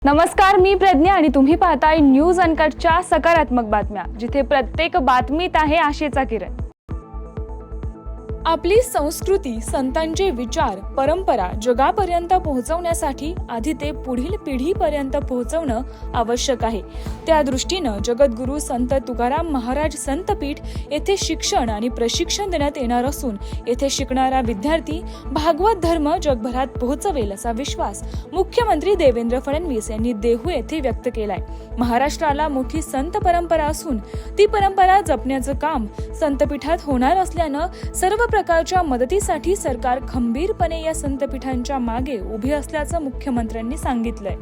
नमस्कार, मी प्रज्ञा आणि तुम्ही पाहताय न्यूज अनकटच्या सकारात्मक बातम्या, जिथे प्रत्येक बातमीत आहे आशेचा किरण। आपली संस्कृती, संतांचे विचार, परंपरा जगापर्यंत पोहोचवण्यासाठी आधी ते पुढील पिढीपर्यंत पोहोचवणं आवश्यक आहे। त्या दृष्टीनं जगद्गुरू संत तुकाराम महाराज संतपीठ येथे शिक्षण आणि प्रशिक्षण देण्यात येणार असून येथे शिकणारा विद्यार्थी भागवत धर्म जगभरात पोहोचवेल असा विश्वास मुख्यमंत्री देवेंद्र फडणवीस यांनी देहू येथे व्यक्त केलाय। महाराष्ट्राला मोठी संत परंपरा असून ती परंपरा जपण्याचं काम संतपीठात होणार असल्यानं सर्व प्रकारच्या मदतीसाठी सरकार खंबीरपणे या संतपीठांच्या मागे उभे असल्याचं मुख्यमंत्र्यांनी सांगितलंय।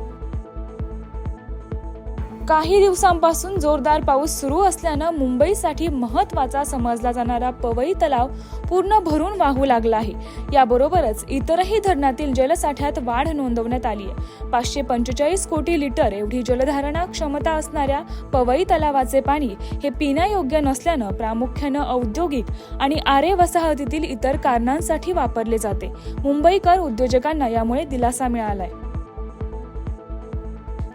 काही दिवसांपासून जोरदार पाऊस सुरू असल्यानं मुंबईसाठी महत्त्वाचा समजला जाणारा पवई तलाव पूर्ण भरून वाहू लागला आहे। याबरोबरच इतरही धरणातील जलसाठ्यात वाढ नोंदवण्यात आली आहे। 545 कोटी लिटर एवढी जलधारणा क्षमता असणाऱ्या पवई तलावाचे पाणी हे पिण्यायोग्य नसल्यानं प्रामुख्यानं औद्योगिक आणि आरे वसाहतीतील इतर कारणांसाठी वापरले जाते। मुंबईकर उद्योजकांना यामुळे दिलासा मिळालाय।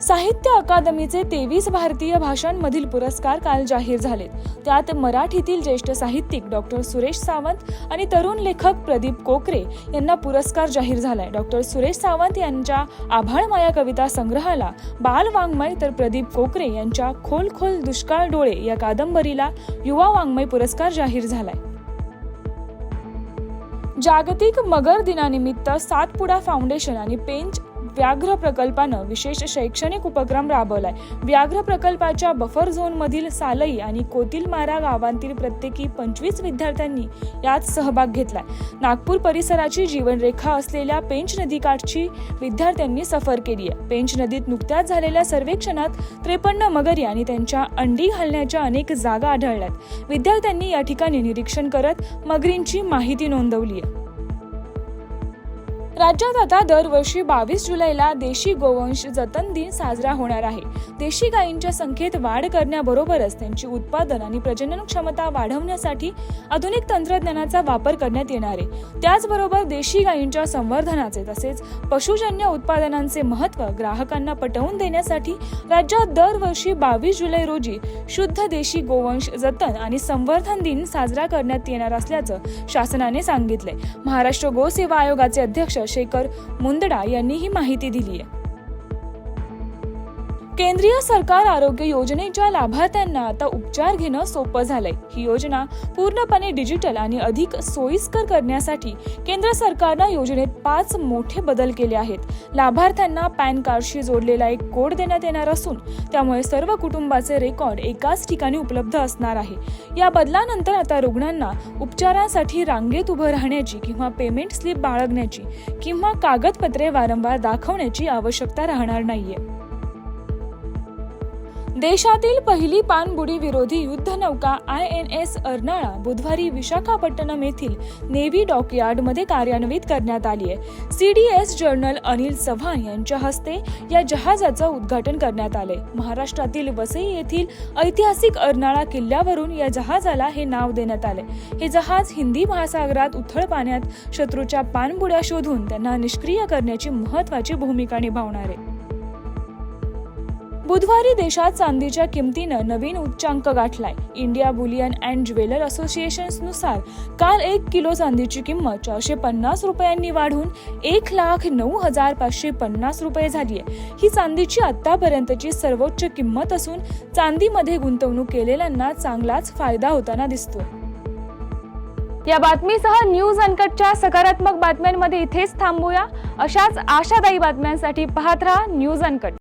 साहित्य अकादमीचे 23 भारतीय भाषांमधील पुरस्कार काल जाहीर झालेत। त्यात मराठीतील ज्येष्ठ साहित्यिक डॉक्टर सुरेश सावंत आणि तरुण लेखक प्रदीप कोकरे यांना पुरस्कार जाहीर झालाय। डॉक्टर सुरेश सावंत यांच्या आभाळ माया कविता संग्रहाला बाल वाङ्मय तर प्रदीप कोकरे यांच्या खोल खोल दुष्काळ डोळे या कादंबरीला युवा वाङ्मय पुरस्कार जाहीर झालाय। जागतिक मगर दिनानिमित्त सातपुडा फाउंडेशन आणि पेंच व्याघ्र प्रकल्पानं विशेष शैक्षणिक उपक्रम राबवलाय। व्याघ्र प्रकल्पाच्या बफर झोन मधील सालई आणि कोतिलमारा गावांतील प्रत्येकी 25 विद्यार्थ्यांनी यात सहभाग घेतलाय। नागपूर परिसराची जीवनरेखा असलेल्या पेंच नदीकाठची विद्यार्थ्यांनी सफर केली आहे। पेंच नदीत नुकत्याच झालेल्या सर्वेक्षणात 53 मगरी आणि त्यांच्या अंडी घालण्याच्या अनेक जागा आढळल्यात। विद्यार्थ्यांनी या ठिकाणी निरीक्षण करत मगरींची माहिती नोंदवली आहे। राज्यात आता दरवर्षी 22 जुलैला देशी गोवंश जतन दिन साजरा होणार आहे। देशी गायींच्या संख्येत वाढ करण्याबरोबरच त्यांची उत्पादन आणि प्रजनन क्षमता वाढवण्यासाठी आधुनिक तंत्रज्ञानाचा वापर करण्यात येणार आहे। त्याचबरोबर देशी गायींच्या संवर्धनाचे तसेच पशुजन्य उत्पादनांचे महत्त्व ग्राहकांना पटवून देण्यासाठी राज्यात दरवर्षी 22 जुलै रोजी शुद्ध देशी गोवंश जतन आणि संवर्धन दिन साजरा करण्यात येणार असल्याचं शासनाने सांगितलंय। महाराष्ट्र गोसेवा आयोगाचे अध्यक्ष शेखर मुंदडा यांनी ही माहिती दिली आहे। केंद्रीय सरकार आरोग्य योजनेच्या लाभार्थ्यांना आता उपचार घेणं सोपं झालंय। ही योजना पूर्णपणे डिजिटल आणि अधिक सोयीस्कर करण्यासाठी केंद्र सरकारनं योजनेत 5 मोठे बदल केले आहेत। लाभार्थ्यांना पॅन कार्डशी जोडलेला एक कोड देण्यात येणार असून त्यामुळे सर्व कुटुंबाचे रेकॉर्ड एकाच ठिकाणी उपलब्ध असणार आहे। या बदलानंतर आता रुग्णांना उपचारांसाठी रांगेत उभं राहण्याची किंवा पेमेंट स्लिप बाळगण्याची किंवा कागदपत्रे वारंवार दाखवण्याची आवश्यकता राहणार नाहीये। देशातील पहिली पाणबुडी विरोधी युद्धनौका INS अर्नाळा बुधवारी विशाखापट्टणम येथील नेव्ही डॉकयार्डमध्ये कार्यान्वित करण्यात आली आहे। CDS जनरल अनिल चव्हाण यांच्या हस्ते या जहाजाचं उद्घाटन करण्यात आले। महाराष्ट्रातील वसई येथील ऐतिहासिक अर्नाळा किल्ल्यावरून या जहाजाला हे नाव देण्यात आले। हे जहाज हिंदी महासागरात उथळ पाण्यात शत्रूच्या पाणबुड्या शोधून त्यांना निष्क्रिय करण्याची महत्त्वाची भूमिका निभावणार आहे। बुधवारी देशात चांदीच्या किमतीनं नवीन उच्चांक गाठलाय। इंडिया बुलियन अँड ज्वेलर असोसिएशननुसार काल 1 किलो चांदीची किंमत 450 रुपयांनी वाढून 1,09,550 रुपये झाली आहे। ही चांदीची आतापर्यंतची सर्वोच्च किंमत असून चांदीमध्ये गुंतवणूक केलेल्यांना चांगलाच फायदा होताना दिसतोय। या बातमीसह न्यूज अनकटच्या सकारात्मक बातम्यांमध्ये इथेच थांबूया। अशाच आशादायी बातम्यांसाठी पाहत रहा न्यूज अनकट।